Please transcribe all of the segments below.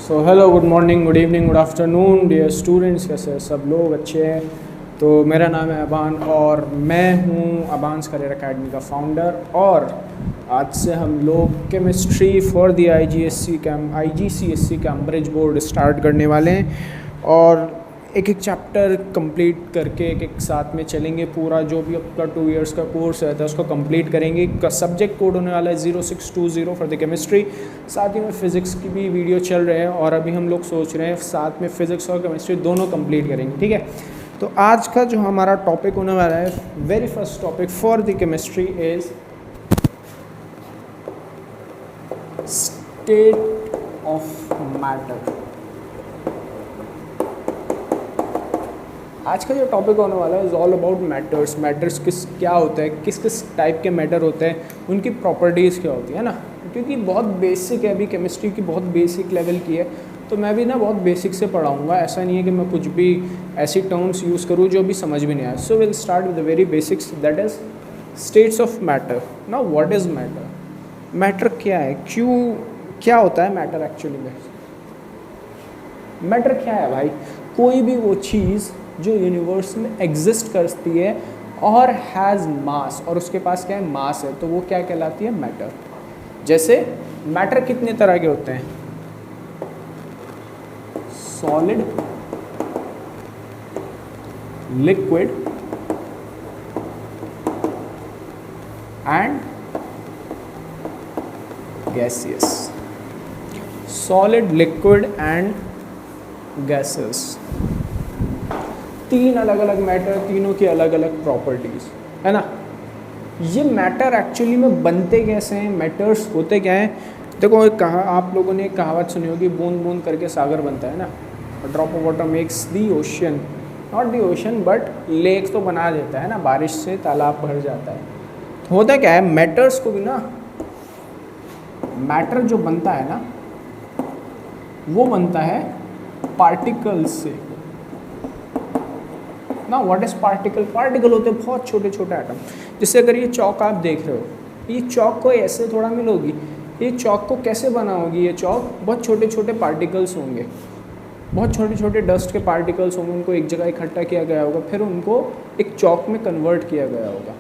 सो hello, good morning, good evening, good afternoon dear students. कैसे हैं सब लोग? अच्छे हैं? तो मेरा नाम है अबान और मैं हूँ अबान्स करियर एकेडमी का फाउंडर। और आज से हम लोग chemistry for the IGCSE Cambridge board start करने वाले हैं और एक एक चैप्टर कंप्लीट करके एक एक साथ में चलेंगे। पूरा जो भी आपका 2 इयर्स का कोर्स रहता है उसको कंप्लीट करेंगे। सब्जेक्ट कोड होने वाला है 0620 फॉर द केमिस्ट्री। साथ ही में फ़िज़िक्स की भी वीडियो चल रहे हैं और अभी हम लोग सोच रहे हैं साथ में फ़िज़िक्स और केमिस्ट्री दोनों कंप्लीट करेंगे। ठीक है, तो आज का जो हमारा टॉपिक होने वाला है, very first topic for the chemistry is state of matter. आज का जो टॉपिक होने वाला है is all about matters. Matters क्या होता है, किस किस टाइप के मैटर होते हैं, उनकी प्रॉपर्टीज़ क्या होती है ना। क्योंकि बहुत बेसिक है, अभी केमिस्ट्री की बहुत बेसिक लेवल की है, तो मैं भी ना बहुत बेसिक से पढ़ाऊँगा। ऐसा नहीं है कि मैं कुछ भी ऐसी टर्म्स यूज़ करूँ जो भी समझ में नहीं आए। So will start with the very basics, that is states of matter. Now what is matter? Matter क्या है, क्या होता है मैटर एक्चुअली में? मैटर क्या है भाई? कोई भी वो चीज़ जो यूनिवर्स में एग्जिस्ट करती है और हैज़ मास, और उसके पास क्या है, मास है, तो वो क्या कहलाती है, मैटर। जैसे मैटर कितने तरह के होते हैं? Solid, liquid and gaseous. Solid, liquid and gases, तीन अलग अलग मैटर, तीनों की अलग अलग प्रॉपर्टीज़ है ना। ये मैटर एक्चुअली में बनते कैसे हैं, मैटर्स होते क्या हैं? देखो, आप लोगों ने एक कहावत सुनी होगी, बूंद बूंद करके सागर बनता है ना। Drop of water makes the ocean, not the ocean but lake तो बना देता है ना, बारिश से तालाब भर जाता है। तो होता क्या है, मैटर्स को भी ना, मैटर जो बनता है ना वो बनता है पार्टिकल्स से ना। What is particle? पार्टिकल होते हैं बहुत छोटे छोटे एटम। जैसे अगर ये चौक आप देख रहे हो, ये चौक को ऐसे थोड़ा मिलोगी, ये चौक को कैसे बना होगी? ये चौक बहुत छोटे छोटे पार्टिकल्स होंगे, बहुत छोटे छोटे डस्ट के पार्टिकल्स होंगे, उनको एक जगह इकट्ठा किया गया होगा, फिर उनको एक चौक में कन्वर्ट किया गया होगा,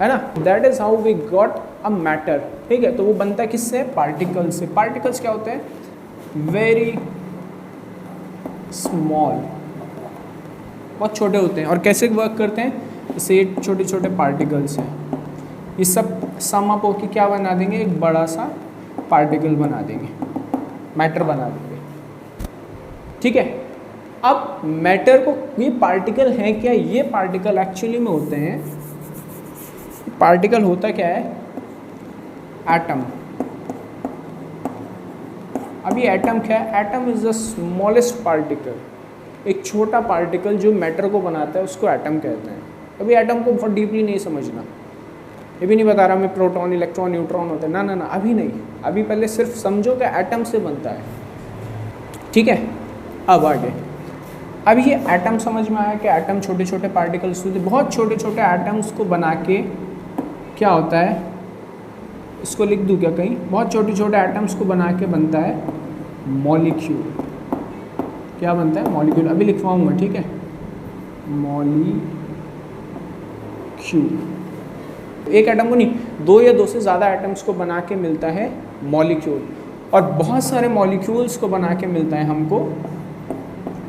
है ना। That is how we got a matter. ठीक है, तो वो बनता है किससे? पार्टिकल्स से। पार्टिकल्स क्या होते हैं? वेरी स्मॉल, बहुत छोटे होते हैं। और कैसे वर्क करते हैं? जैसे ये छोटे छोटे पार्टिकल्स हैं, ये सब सम अप होकर क्या बना देंगे? एक बड़ा सा पार्टिकल बना देंगे, मैटर बना देंगे। ठीक है, अब मैटर को, ये पार्टिकल हैं क्या? ये पार्टिकल एक्चुअली में होते हैं, पार्टिकल होता क्या है? एटम। अभी एटम क्या है? Atom is the smallest particle. एक छोटा पार्टिकल जो मैटर को बनाता है उसको एटम कहते हैं। अभी एटम को बहुत डीपली नहीं समझना, ये भी नहीं बता रहा मैं प्रोटॉन, इलेक्ट्रॉन, न्यूट्रॉन होते हैं, ना ना ना, अभी नहीं। अभी पहले सिर्फ समझो कि एटम से बनता है। ठीक है, अब आगे। अब ये एटम समझ में आया कि एटम छोटे छोटे पार्टिकल्स होते हैं। बहुत छोटे छोटे एटम्स को बना के क्या होता है, इसको लिख दूँ क्या कहीं? बहुत छोटे छोटे एटम्स को बना के बनता है मॉलिक्यूल। क्या बनता है? मॉलिक्यूल। अभी लिखवाऊंगा, ठीक है, मॉलिक्यूल। एक एटम को नहीं, दो या दो से ज़्यादा एटम्स को बना के मिलता है मॉलिक्यूल, और बहुत सारे मॉलिक्यूल्स को बना के मिलता है हमको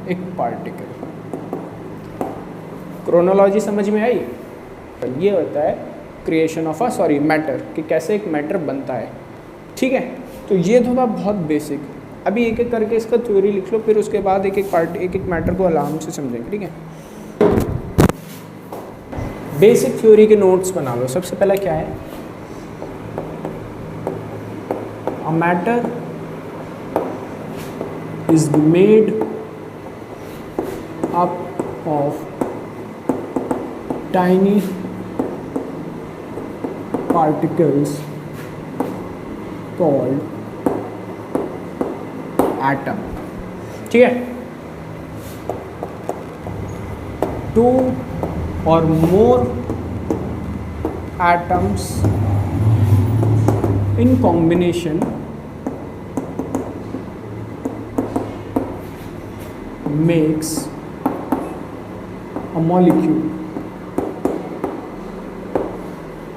एक पार्टिकल। क्रोनोलॉजी समझ में आई? ये होता है क्रिएशन ऑफ मैटर, कि कैसे एक मैटर बनता है। ठीक है, तो ये तो था बहुत बेसिक। अभी एक एक करके इसका थ्योरी लिख लो, फिर उसके बाद एक एक मैटर को आराम से समझेंगे। ठीक है, बेसिक थ्योरी के नोट्स बना लो। सबसे पहला क्या है? A matter is made up of tiny particles called atom। ठीक है, टू और मोर atoms in combination makes a molecule.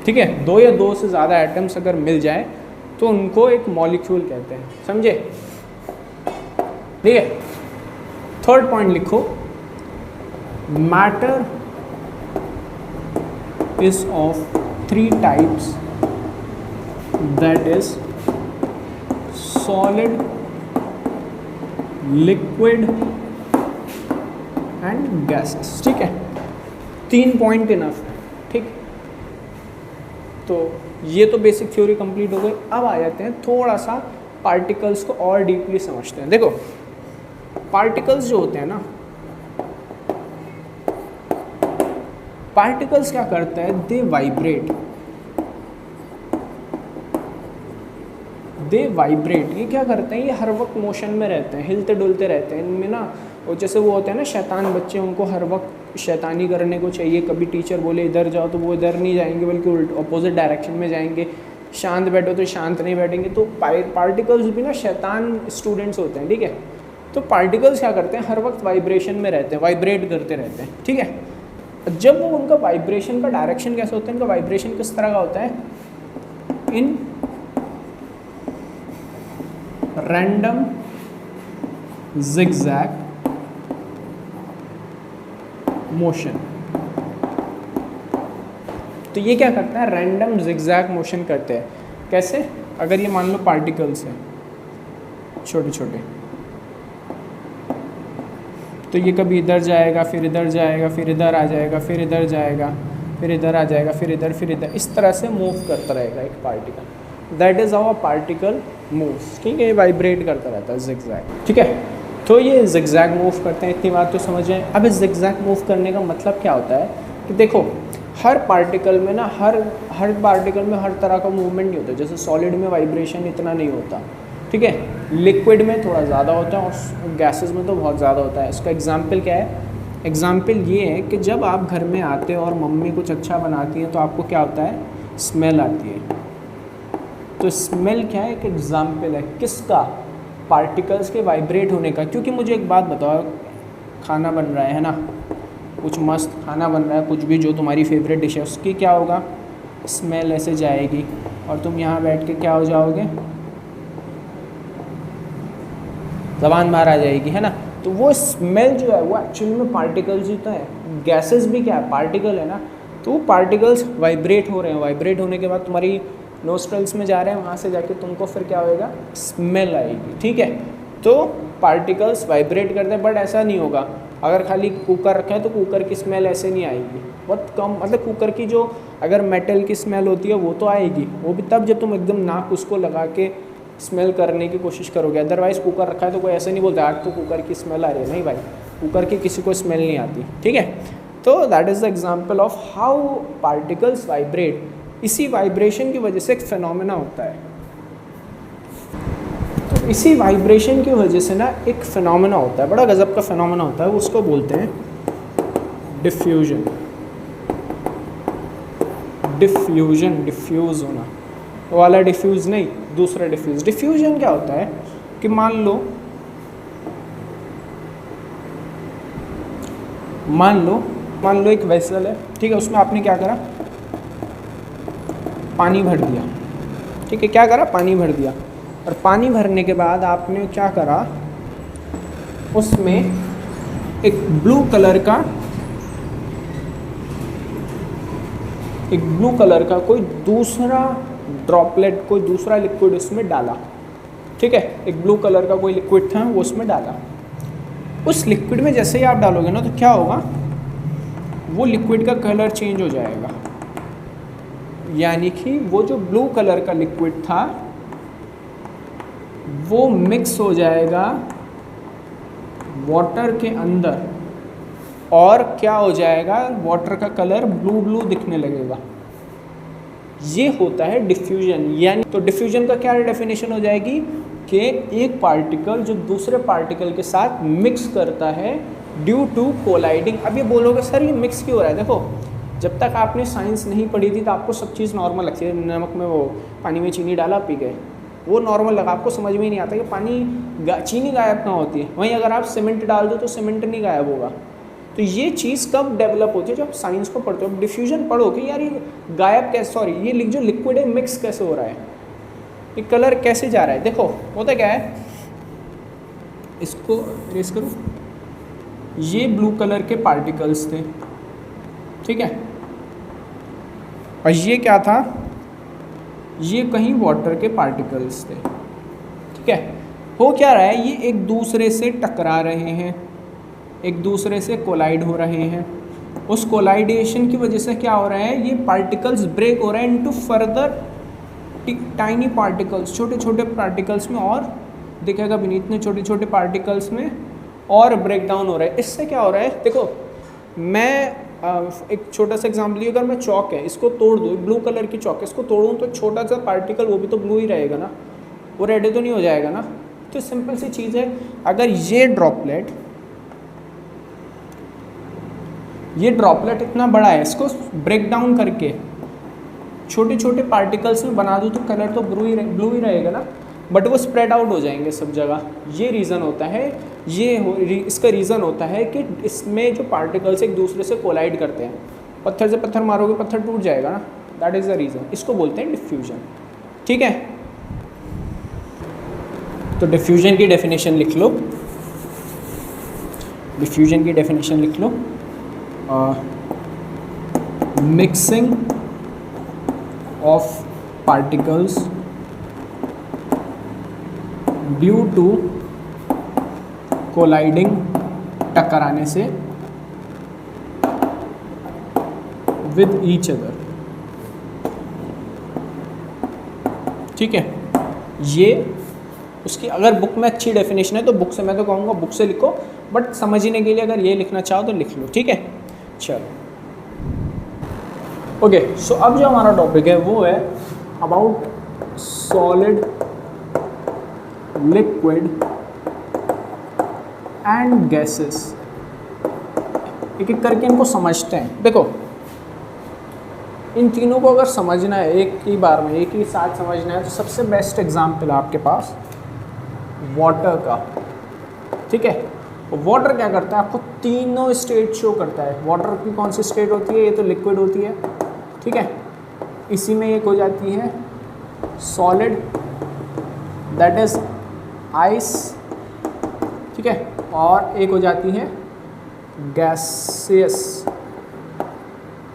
ठीक है, दो या दो से ज़्यादा एटम्स अगर मिल जाए तो उनको एक मॉलिक्यूल कहते हैं, समझे? ठीक है, थर्ड पॉइंट लिखो, matter is of 3 types, that is solid, liquid and gases. ठीक है, 3 पॉइंट इनफ है। ठीक, तो ये तो बेसिक थ्योरी कंप्लीट हो गई। अब आ जाते हैं थोड़ा सा पार्टिकल्स को और डीपली समझते हैं। देखो, पार्टिकल्स जो होते हैं ना, पार्टिकल्स क्या करते हैं, दे वाइब्रेट। ये क्या करते हैं, ये हर वक्त मोशन में रहते हैं, हिलते डुलते रहते हैं। इनमें ना वो जैसे वो होते हैं ना शैतान बच्चे, उनको हर वक्त शैतानी करने को चाहिए। कभी टीचर बोले इधर जाओ तो वो इधर नहीं जाएंगे, बल्कि उल्ट अपोजिट डायरेक्शन में जाएंगे। शांत बैठो तो शांत नहीं बैठेंगे। तो पार्टिकल्स भी ना शैतान स्टूडेंट्स होते हैं। ठीक है, तो पार्टिकल्स क्या करते हैं, हर वक्त वाइब्रेशन में रहते हैं, वाइब्रेट करते रहते हैं। ठीक है, जब वो उनका वाइब्रेशन का डायरेक्शन कैसे होता है, इनका वाइब्रेशन किस तरह का होता है, इन रैंडम जिगजैग मोशन। तो ये क्या करता है, रैंडम जिगजैग मोशन करते हैं। कैसे, अगर ये मान लो पार्टिकल्स हैं छोटे छोटे, तो ये कभी इधर जाएगा, फिर इधर जाएगा, फिर इधर आ जाएगा, फिर इधर जाएगा, फिर इधर आ जाएगा, फिर इधर, इस तरह से मूव करता रहेगा एक particle. That is how a particle moves. ठीक है, ये वाइब्रेट करता रहता है, जिगजैग। ठीक है, तो ये जिगजैग मूव करते हैं, इतनी बात तो समझें। अब इस जिगजैग मूव करने का मतलब क्या होता है कि देखो, हर पार्टिकल में ना हर पार्टिकल में हर तरह का मूवमेंट नहीं होता। जैसे सॉलिड में वाइब्रेशन इतना नहीं होता, ठीक है, लिक्विड में थोड़ा ज़्यादा होता है और गैसेस में तो बहुत ज़्यादा होता है। इसका एग्जांपल क्या है, एग्जांपल ये है कि जब आप घर में आते हो और मम्मी कुछ अच्छा बनाती है तो आपको क्या होता है, स्मेल आती है। तो स्मेल क्या है, एक एग्जांपल है किसका, पार्टिकल्स के वाइब्रेट होने का। क्योंकि मुझे एक बात बताओ, खाना बन रहा है ना, कुछ मस्त खाना बन रहा है, कुछ भी जो तुम्हारी फेवरेट डिश है, उसकी क्या होगा, स्मेल ऐसे जाएगी और तुम यहाँ बैठ के क्या हो जाओगे, ज़बान बाहर आ जाएगी, है ना। तो वो स्मेल जो है वो एक्चुअली में पार्टिकल्स ही तो है। गैसेस भी क्या है, पार्टिकल है ना। तो वो पार्टिकल्स वाइब्रेट हो रहे हैं, वाइब्रेट होने के बाद तुम्हारी नोस्ट्रल्स में जा रहे हैं, वहाँ से जाके तुमको फिर क्या होएगा, स्मेल आएगी। ठीक है, तो पार्टिकल्स वाइब्रेट करते हैं, बट ऐसा नहीं होगा अगर खाली कुकर रखा है तो कुकर की स्मेल ऐसे नहीं आएगी, बहुत कम। मतलब कुकर की जो अगर मेटल की स्मेल होती है वो तो आएगी, वो भी तब जब तुम एकदम नाक उसको लगा के स्मेल करने की कोशिश करोगे। अदरवाइज़ कुकर रखा है तो कोई ऐसे नहीं बोलता आज तो कुकर की स्मेल आ रही है, नहीं भाई, कुकर की किसी को स्मेल नहीं आती। ठीक है, तो that is the example of how particles vibrate. इसी वाइब्रेशन की वजह से एक फिनोमेना होता है। तो इसी वाइब्रेशन की वजह से ना एक फिनोमेना होता है, बड़ा गजब का फिनोमेना होता है, उसको बोलते हैं डिफ्यूजन। डिफ्यूज़ होना, वो वाला डिफ्यूज़ नहीं, दूसरा डिफ्यूज़। डिफ्यूजन क्या होता है कि मान लो एक वेसल है, ठीक है, उसमें आपने क्या करा, पानी भर दिया। ठीक है, क्या करा, पानी भर दिया। और पानी भरने के बाद आपने क्या करा, उसमें एक ब्लू कलर का कोई दूसरा ड्रॉपलेट, कोई दूसरा लिक्विड उसमें डाला। ठीक है, एक ब्लू कलर का कोई लिक्विड था वो उसमें डाला। उस लिक्विड में जैसे ही आप डालोगे ना तो क्या होगा, वो लिक्विड का कलर चेंज हो जाएगा। यानी कि वो जो ब्लू कलर का लिक्विड था वो मिक्स हो जाएगा वाटर के अंदर, और क्या हो जाएगा, वाटर का कलर ब्लू दिखने लगेगा। ये होता है डिफ्यूजन। यानी तो डिफ्यूजन का क्या डेफिनेशन हो जाएगी कि एक पार्टिकल जो दूसरे पार्टिकल के साथ मिक्स करता है ड्यू टू कोलाइडिंग। अब ये बोलोगे सर ये मिक्स क्यों हो रहा है, देखो जब तक आपने साइंस नहीं पढ़ी थी तो आपको सब चीज़ नॉर्मल लगती है। नमक में वो पानी में चीनी डाला पी गए, वो नॉर्मल लगा, आपको समझ में ही नहीं आता कि चीनी गायब कहाँ होती है। वहीं अगर आप सीमेंट डाल दो तो सीमेंट नहीं गायब होगा। तो ये चीज़ कब डेवलप होती है, जब आप साइंस को पढ़ते हो, डिफ्यूजन पढ़ो कि यार ये गायब कैसे, सॉरी ये जो लिक्विड है मिक्स कैसे हो रहा है, ये कलर कैसे जा रहा है। देखो होता क्या है, इसको इरेज करो, ये ब्लू कलर के पार्टिकल्स थे, ठीक है, और ये क्या था, ये कहीं वाटर के पार्टिकल्स थे, ठीक है। हो क्या रहा है, ये एक दूसरे से टकरा रहे हैं, एक दूसरे से कोलाइड हो रहे हैं। उस कोलाइडेशन की वजह से क्या हो रहा है, ये पार्टिकल्स ब्रेक हो रहे हैं इनटू फर्दर टाइनी पार्टिकल्स, छोटे छोटे पार्टिकल्स में, और दिखेगा भी नहीं, इतने छोटे छोटे पार्टिकल्स में और ब्रेक डाउन हो रहा है। इससे क्या हो रहा है, देखो मैं एक छोटा सा एग्जाम्पल लिया, अगर मैं चौक है इसको तोड़ दूँ, ब्लू कलर की चौक है इसको तोड़ूँ तो छोटा सा पार्टिकल वो भी तो ब्लू ही रहेगा ना, वो रेड तो नहीं हो जाएगा ना। तो सिंपल सी चीज़ है, अगर ये ड्रॉपलेट इतना बड़ा है, इसको ब्रेक डाउन करके छोटे छोटे पार्टिकल्स में बना दूँ तो कलर तो ब्लू ही रहेगा ना, बट वो स्प्रेड आउट हो जाएंगे सब जगह। ये रीज़न होता है, इसका रीज़न होता है कि इसमें जो पार्टिकल्स एक दूसरे से कोलाइड करते हैं, पत्थर से पत्थर मारोगे पत्थर टूट जाएगा ना, दैट इज़ द रीज़न, इसको बोलते हैं डिफ्यूजन, ठीक है। तो डिफ्यूजन की डेफिनेशन लिख लो, डिफ्यूजन की डेफिनेशन लिख लो, mixing of particles due to colliding, टकराने से, विद ईच अदर, ठीक है। ये उसकी अगर बुक में अच्छी डेफिनेशन है तो बुक से, मैं तो कहूँगा बुक से लिखो, बट समझने के लिए अगर ये लिखना चाहो तो लिख लो, ठीक है। चलो ओके, सो अब जो हमारा टॉपिक है वो है about solid, liquid and gases. एक एक करके इनको समझते हैं। देखो इन तीनों को अगर समझना है एक ही बार में, एक ही साथ समझना है, तो सबसे बेस्ट एग्जाम्पल है आपके पास वाटर का, ठीक है। वाटर क्या करता है, आपको तीनों स्टेट शो करता है। वाटर की कौन सी स्टेट होती है, ये तो लिक्विड होती है, ठीक है। इसी में एक हो जाती है सॉलिड, दैट इज आइस, ठीक है, और एक हो जाती है गैसियस,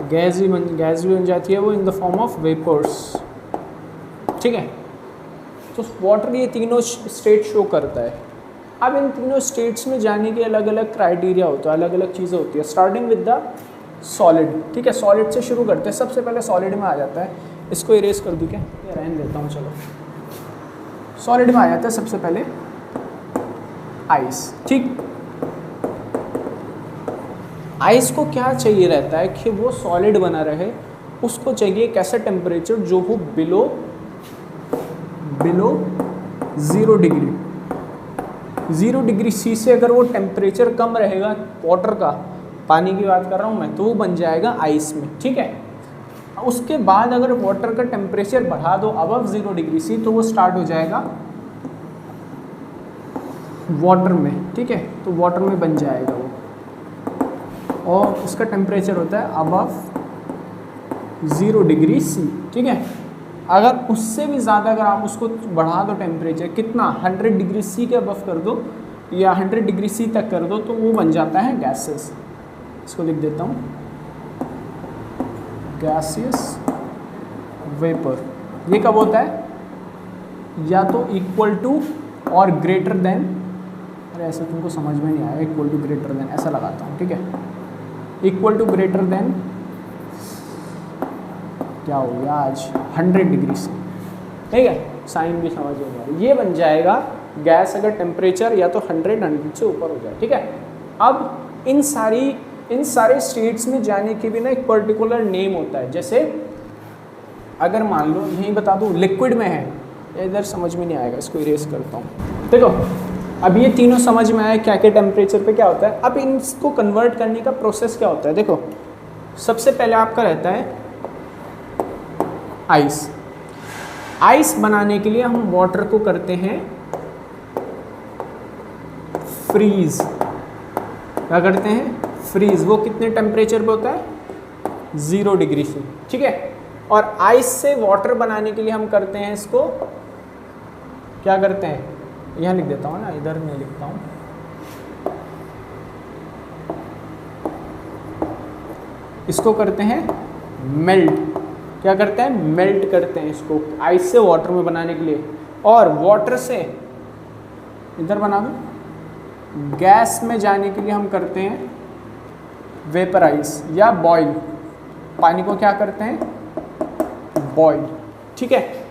गैस भी बन जाती है वो in the form of vapours, ठीक है। तो वाटर ये तीनों स्टेट शो करता है। अब इन तीनों स्टेट्स में जाने के अलग अलग क्राइटेरिया होता है, अलग अलग चीज़ें होती है, स्टार्टिंग विद द सॉलिड, ठीक है। सॉलिड से शुरू करते हैं, सबसे पहले सॉलिड में आ जाता है, इसको इरेज कर दूँ क्या, ये रहने देता हूँ, चलो। सॉलिड में आ जाता है सबसे पहले आइस, ठीक। आइस को क्या चाहिए रहता है कि वो सॉलिड बना रहे, उसको चाहिए एक ऐसा टेम्परेचर जो हो बिलो 0 डिग्री, 0 डिग्री सी से अगर वो टेम्परेचर कम रहेगा, वाटर का, पानी की बात कर रहा हूँ मैं, तो वो बन जाएगा आइस में, ठीक है। उसके बाद अगर वाटर का टेम्परेचर बढ़ा दो अबव 0 डिग्री सी, तो वो स्टार्ट हो जाएगा वाटर में, ठीक है। तो वाटर में बन जाएगा वो, और उसका टेम्परेचर होता है अबव 0 डिग्री सी, ठीक है। अगर उससे भी ज़्यादा अगर आप उसको बढ़ा दो टेम्परेचर, कितना, 100 डिग्री सी के अबव कर दो या 100 डिग्री सी तक कर दो, तो वो बन जाता है गैसेस। इसको लिख देता हूँ, गैसियस वेपर। ये कब होता है, या तो इक्वल टू और ग्रेटर देन, अरे ऐसे तुमको समझ में नहीं आया, इक्वल टू ग्रेटर देन ऐसा लगाता हूँ, ठीक है। इक्वल टू ग्रेटर देन क्या हो गया आज, 100 डिग्री से, ठीक है। साइन भी समझ में आ, ये बन जाएगा गैस अगर टेम्परेचर या तो 100 से ऊपर हो जाए, ठीक है। अब इन सारे स्टेट्स में जाने के भी ना एक पर्टिकुलर नेम होता है। जैसे अगर मान लो यहीं बता दूँ लिक्विड में है, इधर समझ में नहीं आएगा, इसको इरेज करता हूँ। देखो अब ये तीनों समझ में आया क्या क्या टेम्परेचर पे क्या होता है। अब इनको कन्वर्ट करने का प्रोसेस क्या होता है, देखो सबसे पहले आपका रहता है आइस। आइस बनाने के लिए हम वाटर को करते हैं फ्रीज। क्या करते हैं? फ्रीज। वो कितने टेम्परेचर पे होता है? 0 डिग्री से, ठीक है। और आइस से वाटर बनाने के लिए हम करते हैं इसको, क्या करते हैं? यहाँ लिख देता हूँ ना, इधर मैं लिखता हूँ। इसको करते हैं मेल्ट। क्या करते हैं? मेल्ट करते हैं इसको आइस से वाटर में बनाने के लिए। और वाटर से इधर बना दूँ, गैस में जाने के लिए हम करते हैं वेपराइज या बॉयल। पानी को क्या करते हैं? बॉयल, ठीक है।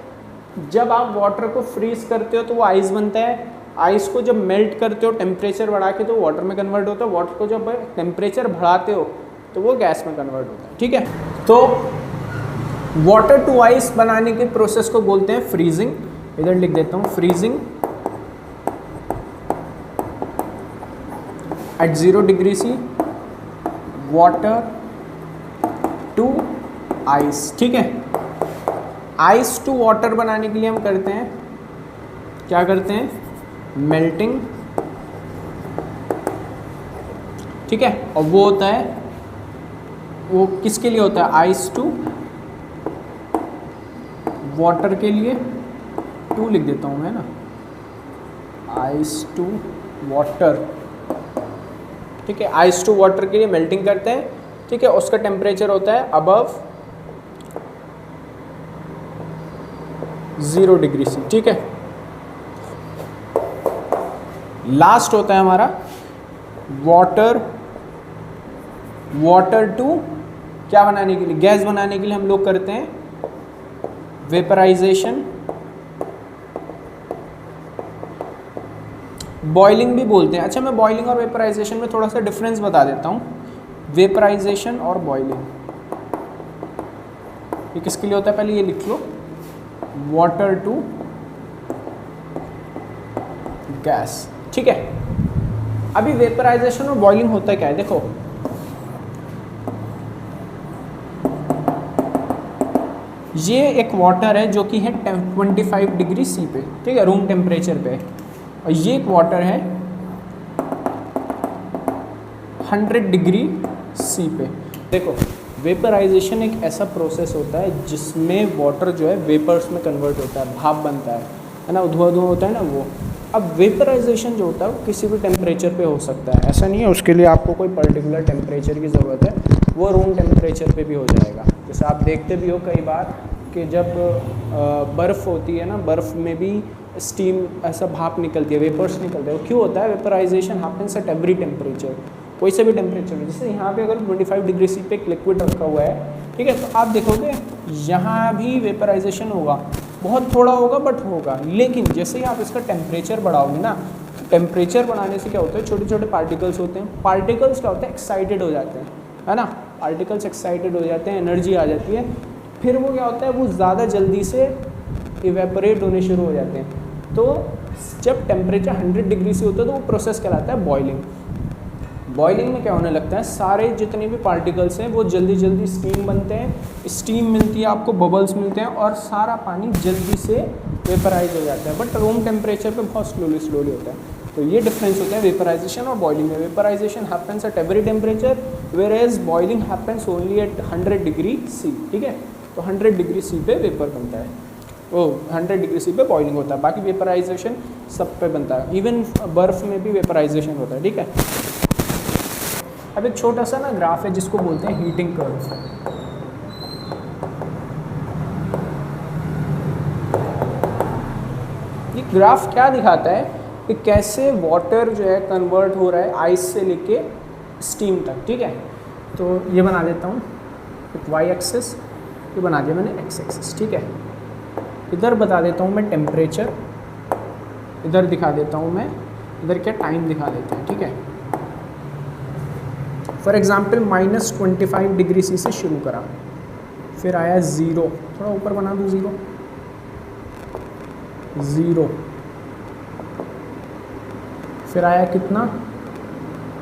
जब आप वाटर को फ्रीज करते हो तो वो आइस बनता है। आइस को जब मेल्ट करते हो टेम्परेचर बढ़ा के तो वाटर में कन्वर्ट होता है। वाटर को जब टेम्परेचर बढ़ाते हो तो वो गैस में कन्वर्ट होता है, ठीक है। तो वाटर टू आइस बनाने के प्रोसेस को बोलते हैं फ्रीजिंग। इधर लिख देता हूँ, freezing at 0 degree C water to ice, ठीक है। आइस टू वाटर बनाने के लिए हम करते हैं, क्या करते हैं? मेल्टिंग, ठीक है। और वो होता है, वो किसके लिए होता है? आइस टू वाटर के लिए। 2 लिख देता हूँ मैं ना, आइस टू वाटर, ठीक है। आइस टू वाटर के लिए मेल्टिंग करते हैं, ठीक है। उसका टेम्परेचर होता है अबव 0 डिग्री सी, ठीक है। लास्ट होता है हमारा वाटर टू क्या बनाने के लिए? गैस बनाने के लिए हम लोग करते हैं वेपराइजेशन, बॉइलिंग भी बोलते हैं। अच्छा, मैं बॉइलिंग और वेपराइजेशन में थोड़ा सा डिफरेंस बता देता हूँ। वेपराइजेशन और बॉइलिंग ये किसके लिए होता है? पहले ये लिख लो, वाटर टू गैस, ठीक है। अभी वेपराइजेशन और बॉइलिंग होता है क्या है? देखो, ये एक वाटर है जो कि है 25 डिग्री सी पे, ठीक है, रूम टेम्परेचर पे। और ये एक वाटर है 100 डिग्री सी पे। देखो, वेपराइजेशन एक ऐसा प्रोसेस होता है जिसमें वाटर जो है वेपर्स में कन्वर्ट होता है, भाप बनता है ना, धुआं धुआं होता है ना वो। अब वेपराइजेशन जो होता है वो किसी भी टेम्परेचर पे हो सकता है, ऐसा नहीं है उसके लिए आपको कोई पर्टिकुलर टेम्परेचर की ज़रूरत है, वो रूम टेम्परेचर पे भी हो जाएगा। जैसे आप देखते भी हो कई बार कि जब बर्फ़ होती है ना, बर्फ़ में भी स्टीम ऐसा भाप निकलती है, वेपर्स निकलते हैं। वो क्यों होता है? Vaporization happens at every temperature, कोई से भी टेम्परेचर में। जैसे यहाँ पे अगर 25 डिग्री सी पे एक लिक्विड रखा हुआ है, ठीक है, तो आप देखोगे यहाँ भी वेपराइजेशन होगा, बहुत थोड़ा होगा बट होगा। लेकिन जैसे ही आप इसका टेम्परेचर बढ़ाओगे ना, टेम्परेचर बढ़ाने से क्या होता है? छोटे छोटे पार्टिकल्स होते हैं, पार्टिकल्स क्या होता है? एक्साइटेड हो जाते हैं, है ना। पार्टिकल्स एक्साइटेड हो जाते हैं, एनर्जी आ जाती है, फिर वो क्या होता है? वो ज़्यादा जल्दी से इवेपोरेट होने शुरू हो जाते हैं। तो जब टेम्परेचर 100 डिग्री से होता है तो वो प्रोसेस कहलाता है बॉइलिंग। बॉइलिंग में क्या होने लगता है? सारे जितने भी पार्टिकल्स हैं वो जल्दी जल्दी स्टीम बनते हैं, स्टीम मिलती है आपको, बबल्स मिलते हैं और सारा पानी जल्दी से वेपराइज हो जाता है। बट रूम टेम्परेचर पे बहुत स्लोली होता है। तो ये डिफरेंस होता है वेपराइजेशन और बॉइलिंग में। Vaporization happens at every temperature, whereas boiling happens only at 100 degree C, ठीक है। तो 100 डिग्री सी पे वेपर बनता है, वो 100 डिग्री सी पे बॉइलिंग होता है। बाकी वेपराइजेशन सब पे बनता है, इवन बर्फ़ में भी वेपराइजेशन होता है, ठीक है। अब एक छोटा सा ना ग्राफ है जिसको बोलते हैं हीटिंग कर्व। ये ग्राफ क्या दिखाता है कि कैसे वाटर जो है कन्वर्ट हो रहा है आइस से लेके स्टीम तक, ठीक है। तो ये बना देता हूँ एक वाई एक्सिस, ये बना दिया मैंने एक्स एक्सिस, ठीक है। इधर बता देता हूँ मैं टेम्परेचर, इधर दिखा देता हूँ मैं, इधर क्या टाइम दिखा देते हैं, ठीक है। फॉर एग्ज़ाम्पल -25 डिग्री सी से शुरू करा, फिर आया 0, थोड़ा ऊपर बना दूँ 0, फिर आया कितना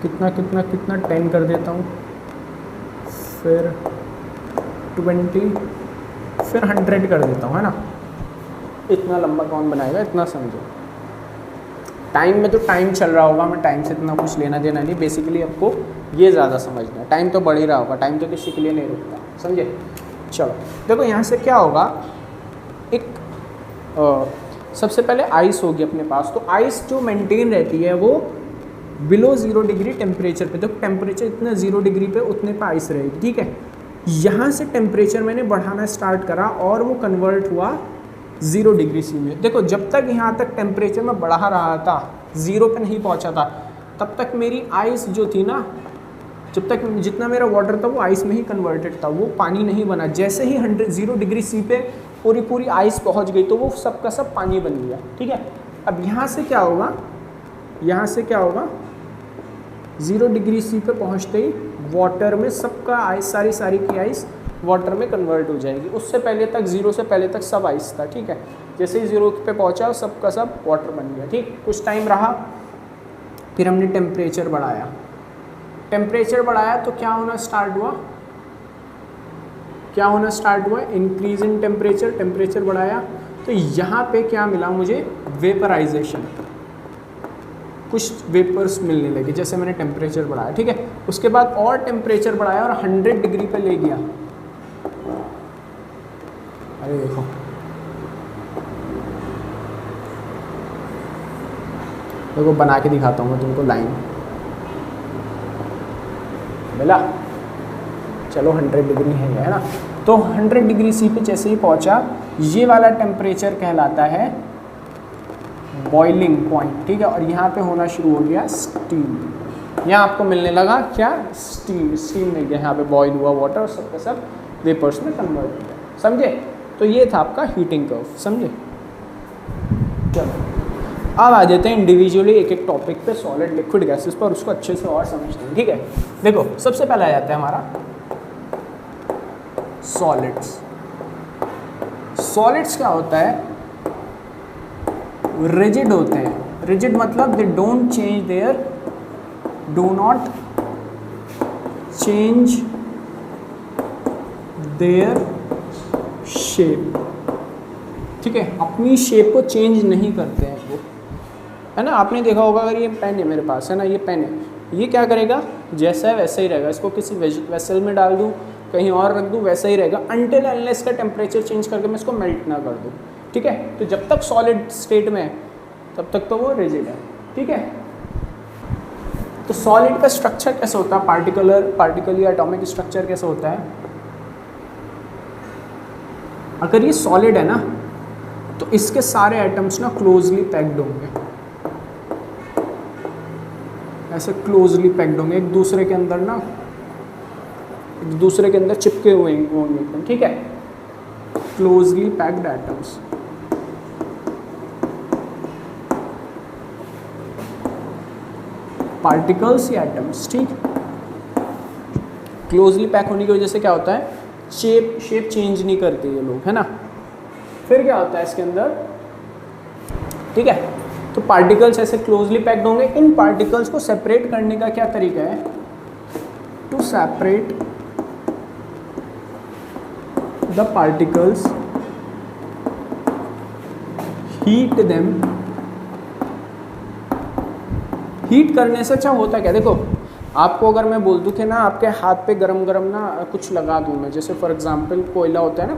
10 कर देता हूँ, फिर 20, फिर 100 कर देता हूँ, है ना। इतना लंबा कौन बनाएगा, इतना समझो। टाइम में तो टाइम चल रहा होगा, मैं टाइम से इतना कुछ लेना देना नहीं, बेसिकली आपको ये ज़्यादा समझना है। टाइम तो बढ़ ही रहा होगा, टाइम तो किसी के लिए नहीं रुकता, समझे। चलो देखो यहाँ से क्या होगा, एक सबसे पहले आइस होगी अपने पास। तो आइस जो मेंटेन रहती है वो बिलो 0 डिग्री टेम्परेचर पे। तो टेम्परेचर इतना 0 डिग्री पे उतने पे आइस रहेगी, ठीक है। यहाँ से टेम्परेचर मैंने बढ़ाना स्टार्ट करा और वो कन्वर्ट हुआ 0 डिग्री सी में। देखो जब तक यहाँ तक टेम्परेचर मैं बढ़ा रहा था, 0 पे नहीं पहुँचा था, तब तक मेरी आइस जो थी ना, जब तक जितना मेरा वाटर था वो आइस में ही कन्वर्टेड था, वो पानी नहीं बना। जैसे ही 0 डिग्री सी पे पूरी आइस पहुँच गई तो वो सब का सब पानी बन गया, ठीक है। अब यहाँ से क्या होगा, यहाँ से क्या होगा, 0 डिग्री सी पे पहुँचते ही वाटर में सबका आइस, सारी की आइस वाटर में कन्वर्ट हो जाएगी। उससे पहले तक, 0 से पहले तक सब आइस था, ठीक है। जैसे ही 0 पे पहुँचा सब का सब वाटर बन गया, ठीक। कुछ टाइम रहा, फिर हमने टेम्परेचर बढ़ाया। टेम्परेचर बढ़ाया तो क्या होना स्टार्ट हुआ, क्या होना स्टार्ट हुआ, इंक्रीज इन टेम्परेचर। टेम्परेचर बढ़ाया तो यहाँ पे क्या मिला मुझे, वेपराइजेशन। कुछ वेपर्स मिलने लगे जैसे मैंने टेम्परेचर बढ़ाया, ठीक है। उसके बाद और टेम्परेचर बढ़ाया और 100 डिग्री पे ले गया। अरे देखो बना के दिखाता हूँ मैं तुमको लाइन, मिला। चलो 100 डिग्री है ना। तो 100 डिग्री सी पे जैसे ही पहुंचा, ये वाला टेम्परेचर कहलाता है बॉइलिंग पॉइंट, ठीक है। और यहाँ पे होना शुरू हो गया स्टीम। यहाँ आपको मिलने लगा क्या, स्टीम। स्टीम मिल गया, यहाँ पे बॉइल हुआ वाटर और सबका सब वेपर्स में कन्वर्ट हो गया, समझे। तो ये था आपका हीटिंग कर्व, समझे। चलो अब आ जाते हैं इंडिविजुअली एक एक टॉपिक पे, सॉलिड लिक्विड गैसेस पर, उसको अच्छे से और समझते हैं, ठीक है। देखो सबसे पहले आ जाता है हमारा सॉलिड्स। सॉलिड्स क्या होता है, रिजिड होते हैं। रिजिड मतलब they don't change their, do not change their shape, ठीक है। अपनी शेप को चेंज नहीं करते हैं वो, है ना। आपने देखा होगा, अगर ये पेन है मेरे पास, है ना, ये पेन है, ये क्या करेगा, जैसा है वैसा ही रहेगा। इसको किसी वेसल में डाल दूँ, कहीं और रख दूँ, वैसा ही रहेगा, अनटिल अनलेस का टेम्परेचर चेंज करके मैं इसको मेल्ट ना कर दूँ, ठीक है। तो जब तक सॉलिड स्टेट में है तब तक तो वो रिजिड है, ठीक है। तो सॉलिड का स्ट्रक्चर कैसे होता है, पार्टिकल या एटॉमिक स्ट्रक्चर कैसे होता है। अगर ये सॉलिड है ना तो इसके सारे एटम्स ना क्लोजली पैक्ड होंगे, ऐसे क्लोजली पैक्ड होंगे, एक दूसरे के अंदर ना, एक दूसरे के अंदर चिपके हुए होंगे, ठीक है। Closely packed atoms. पार्टिकल्स या एटम्स, ठीक। क्लोजली पैक होने की वजह से क्या होता है, शेप चेंज नहीं करते ये लोग, है ना। फिर क्या होता है इसके अंदर, ठीक है। तो पार्टिकल्स ऐसे क्लोजली पैक्ड होंगे। इन पार्टिकल्स को सेपरेट करने का क्या तरीका है, to separate the particles, heat them. Heat करने से अच्छा होता क्या, देखो आपको अगर मैं बोल दूँ कि ना आपके हाथ पे गरम गरम ना कुछ लगा दूँ मैं, जैसे फॉर एग्जांपल कोयला होता है ना,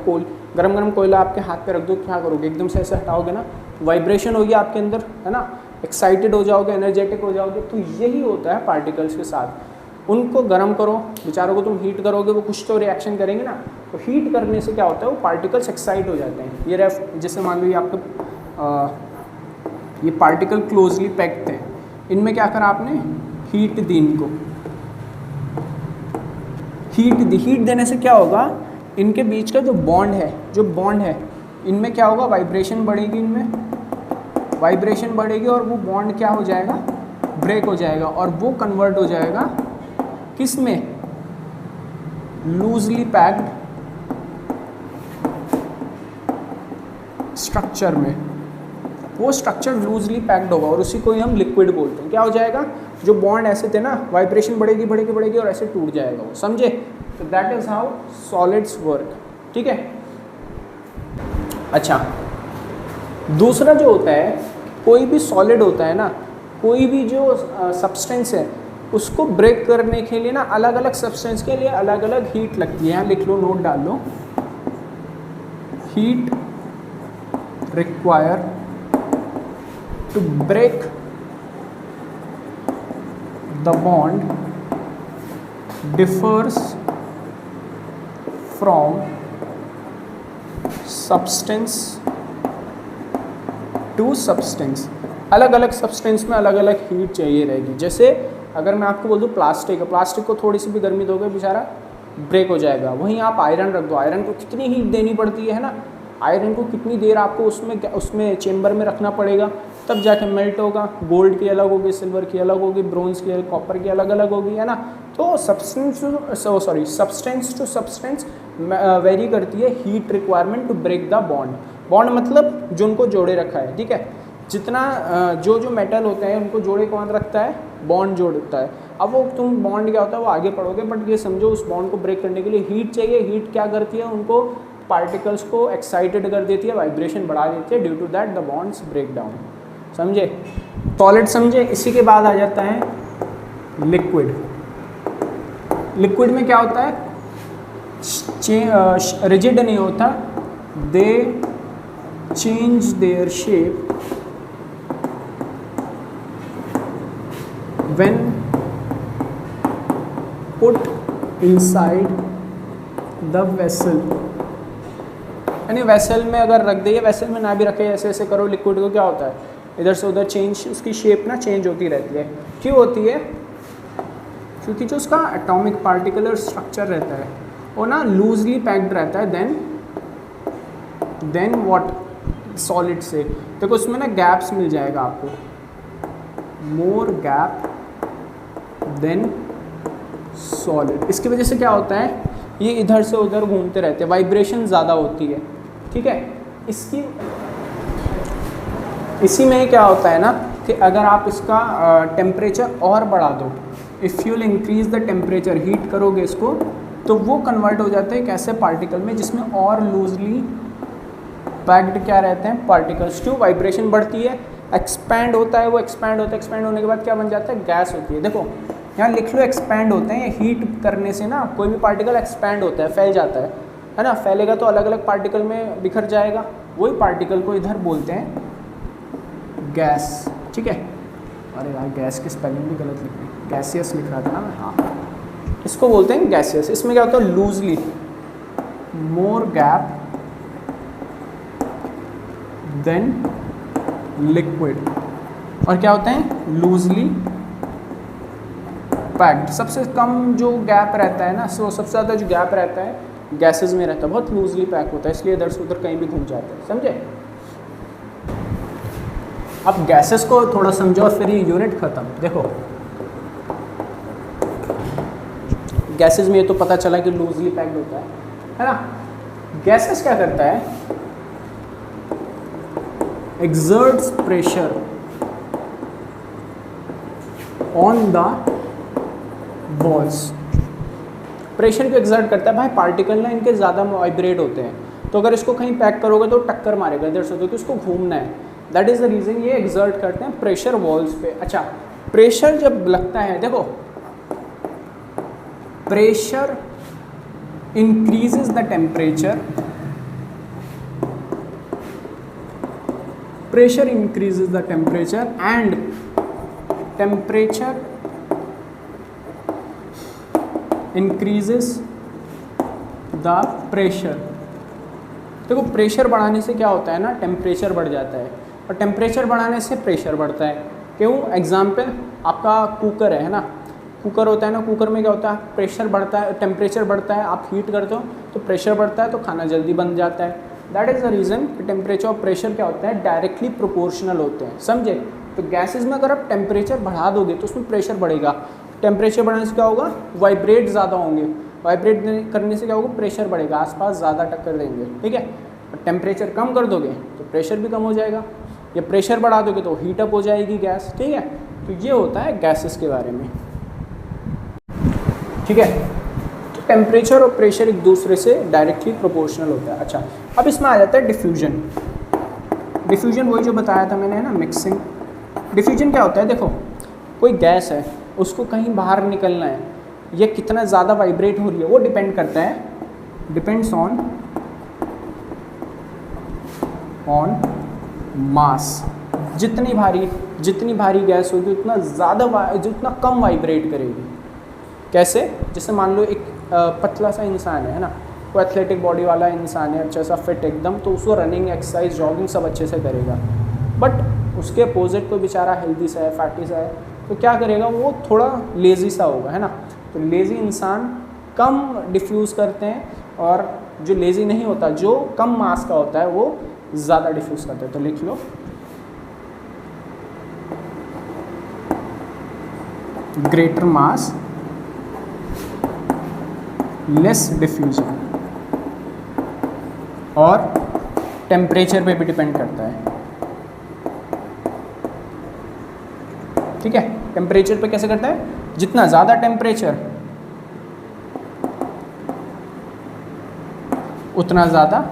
गरम गरम कोयला आपके हाथ पे रख दो, क्या करोगे, एकदम से ऐसे हटाओगे ना, वाइब्रेशन होगी आपके अंदर, है ना, एक्साइटेड हो जाओगे, एनर्जेटिक हो जाओगे। तो यही होता है पार्टिकल्स के साथ। उनको गर्म करो, बेचारों को तुम हीट करोगे, वो कुछ तो रिएक्शन करेंगे ना। तो हीट करने से क्या होता है, वो पार्टिकल्स एक्साइट हो जाते हैं। ये जैसे मान लो ये आपके ये पार्टिकल क्लोजली पैक्ड थे, इनमें क्या करा आपने, हीट दी इनको, हीट दी। हीट देने से क्या होगा, इनके बीच का जो बॉन्ड है इनमें क्या होगा, वाइब्रेशन बढ़ेगी, इनमें वाइब्रेशन बढ़ेगी और वो बॉन्ड क्या हो जाएगा, ब्रेक हो जाएगा, और वो कन्वर्ट हो जाएगा किस में, लूजली पैक्ड स्ट्रक्चर में। वो स्ट्रक्चर लूजली पैक्ड होगा और उसी को ही हम लिक्विड बोलते हैं। क्या हो जाएगा, जो बॉन्ड ऐसे थे ना, वाइब्रेशन बढ़ेगी और ऐसे टूट जाएगा वो, समझे। तो that is how solids work, ठीक है। अच्छा दूसरा जो होता है, कोई भी सॉलिड होता है ना, कोई भी जो सब्सटेंस है उसको ब्रेक करने के लिए ना अलग अलग सब्सटेंस के लिए अलग अलग हीट लगती है। यहाँ लिख लो, नोट डाल लो, heat require to break the bond differs from substance to substance. अलग अलग सब्सटेंस में अलग अलग हीट चाहिए रहेगी। जैसे अगर मैं आपको बोल दूँ प्लास्टिक है, प्लास्टिक को थोड़ी सी भी गर्मी दोगे बेचारा ब्रेक हो जाएगा। वहीं आप आयरन रख दो, आयरन को कितनी हीट देनी पड़ती है ना, आयरन को कितनी देर आपको उसमें चेम्बर में रखना पड़ेगा, तब जाके मेल्ट होगा। गोल्ड की अलग होगी, सिल्वर की अलग होगी, ब्रोंज की, कॉपर की अलग अलग होगी, है ना। तो सब्सटेंस टू सब्सटेंस वेरी करती है heat requirement to break the bond. Bond मतलब जो उनको जोड़े रखा है, ठीक है। जितना जो मेटल होते हैं उनको जोड़े कौन रखता है, बॉन्ड जोड़ता है। अब वो तुम बॉन्ड क्या होता है वो आगे पढ़ोगे, बट ये समझो उस बॉन्ड को ब्रेक करने के लिए हीट चाहिए। हीट क्या करती है, उनको पार्टिकल्स को एक्साइटेड कर देती है, वाइब्रेशन बढ़ा देती है, due to that the bonds break down. समझे, सॉलिड समझे। इसी के बाद आ जाता है लिक्विड। लिक्विड में क्या होता है, रिजिड नहीं होता, दे change their shape when put inside the vessel। यानी वेसल में अगर रख दिए, वेसल में ना भी रखे, ऐसे ऐसे करो, लिक्विड को क्या होता है इधर से उधर चेंज, उसकी शेप ना चेंज होती रहती है। क्यों होती है, क्योंकि जो उसका एटॉमिक पार्टिकुलर स्ट्रक्चर रहता है वो ना लूजली पैक्ड रहता है देन व्हाट सॉलिड से। देखो उसमें ना गैप्स मिल जाएगा आपको, मोर गैप देन सॉलिड। इसकी वजह से क्या होता है, ये इधर से उधर घूमते रहते हैं, वाइब्रेशन ज़्यादा होती है, ठीक है। इसी में क्या होता है ना कि अगर आप इसका टेम्परेचर और बढ़ा दो, if you increase the temperature, heat करोगे इसको, तो वो कन्वर्ट हो जाता है एक ऐसे पार्टिकल में जिसमें और लूजली पैक्ड क्या रहते हैं पार्टिकल्स। टू वाइब्रेशन बढ़ती है, एक्सपैंड होता है, वो एक्सपैंड होने के बाद क्या बन जाता है, गैस होती है। देखो यहाँ लिख लो, एक्सपैंड होते हैं, हीट करने से ना कोई भी पार्टिकल एक्सपैंड होता है, फैल जाता है ना। फैलेगा तो अलग अलग पार्टिकल में बिखर जाएगा, वही पार्टिकल को इधर बोलते हैं गैस, ठीक है। अरे यार गैस की स्पेलिंग भी गलत लिख रही, गैसियस लिख रहा था ना मैं, हाँ, इसको बोलते हैं गैसियस। इसमें क्या होता है, लूजली, मोर गैप देन लिक्विड, और क्या होते हैं, लूजली पैक्ड। सबसे कम जो गैप रहता है ना, सो सबसे ज़्यादा जो गैप रहता है गैसेस में रहता है, बहुत लूजली पैक होता है, इसलिए इधर से उधर कहीं भी घूम जाता है। समझे। अब गैसेस को थोड़ा समझो और फिर ये यूनिट ख़त्म। देखो गैसेस में ये तो पता चला कि लूजली पैक्ड होता है ना। गैसेस क्या करता है, exerts pressure on the walls। Pressure को एक्सर्ट करता है भाई, पार्टिकल ना इनके ज़्यादा वाइब्रेट होते हैं, तो अगर इसको कहीं पैक करोगे तो टक्कर मारेगा इधर से, तो इसको घूमना है, दैट इज़ द रीज़न ये एक्सर्ट करते हैं प्रेशर वॉल्स पे। अच्छा, प्रेशर जब लगता है, देखो pressure increases the temperature, pressure increases the temperature and temperature increases the pressure। देखो प्रेशर बढ़ाने से क्या होता है ना, टेम्परेचर बढ़ जाता है, और टेम्परेचर बढ़ाने से प्रेशर बढ़ता है। क्यों, एग्जाम्पल आपका कुकर है ना, कुकर होता है ना, कुकर में क्या होता है, प्रेशर बढ़ता है, टेम्परेचर बढ़ता है, आप हीट करते हो तो प्रेशर बढ़ता है, तो खाना जल्दी बन जाता है। दैट इज़ द रीज़न कि टेम्परेचर और प्रेशर क्या होता है, डायरेक्टली प्रोपोर्शनल होते हैं। समझे। तो गैसेस में अगर आप टेम्परेचर बढ़ा दोगे तो उसमें प्रेशर बढ़ेगा, टेम्परेचर बढ़ाने से क्या होगा, वाइब्रेट ज़्यादा होंगे, वाइब्रेट करने से क्या होगा, प्रेशर बढ़ेगा, आसपास ज़्यादा टक्कर देंगे, ठीक है। और टेम्परेचर कम कर दोगे तो प्रेशर भी कम हो जाएगा, या प्रेशर बढ़ा दोगे तो हीटअप हो जाएगी गैस, ठीक है। तो ये होता है गैसेस के बारे में, ठीक है। टेम्परेचर और प्रेशर एक दूसरे से डायरेक्टली प्रोपोर्शनल होता है। अच्छा, अब इसमें आ जाता है डिफ्यूजन। डिफ्यूजन वही जो बताया था मैंने, है ना, मिक्सिंग। डिफ्यूजन क्या होता है, देखो कोई गैस है, उसको कहीं बाहर निकलना है, ये कितना ज़्यादा वाइब्रेट हो रही है वो डिपेंड करता है, डिपेंड्स ऑन मास। जितनी भारी गैस होगी उतना जितना कम वाइब्रेट करेगी। कैसे, जैसे मान लो एक पतला सा इंसान है ना, कोई एथलेटिक बॉडी वाला इंसान है, अच्छा सा फिट एकदम, तो उसको रनिंग, एक्सरसाइज, जॉगिंग सब अच्छे से करेगा। बट उसके अपोजिट कोई बेचारा हेल्दी सा है, फैटी सा है, तो क्या करेगा, वो थोड़ा लेज़ी सा होगा, है ना। तो लेज़ी इंसान कम डिफ्यूज़ करते हैं, और जो लेज़ी नहीं होता, जो कम मास का होता है, वो ज़्यादा डिफ्यूज़ करते हैं। तो लिख लो, ग्रेटर मास लेस डिफ्यूजन। और टेम्परेचर पे भी डिपेंड करता है, ठीक है। टेम्परेचर पे कैसे करता है, जितना ज़्यादा टेम्परेचर उतना ज़्यादा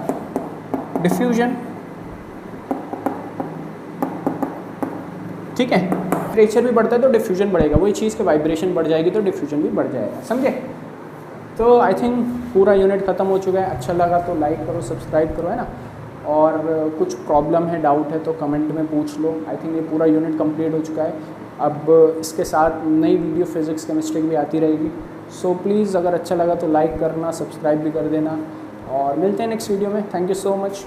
डिफ्यूजन, ठीक है। टेम्परेचर भी बढ़ता है तो डिफ्यूजन बढ़ेगा, वही चीज़ के वाइब्रेशन बढ़ जाएगी तो डिफ्यूजन भी बढ़ जाएगा, समझे। तो आई थिंक पूरा यूनिट ख़त्म हो चुका है। अच्छा लगा तो लाइक करो, सब्सक्राइब करो, है ना। और कुछ प्रॉब्लम है, डाउट है तो कमेंट में पूछ लो। आई थिंक ये पूरा यूनिट कंप्लीट हो चुका है। अब इसके साथ नई वीडियो फिज़िक्स केमिस्ट्री भी आती रहेगी। सो प्लीज़ अगर अच्छा लगा तो लाइक करना, सब्सक्राइब भी कर देना, और मिलते हैं नेक्स्ट वीडियो में। Thank you so much.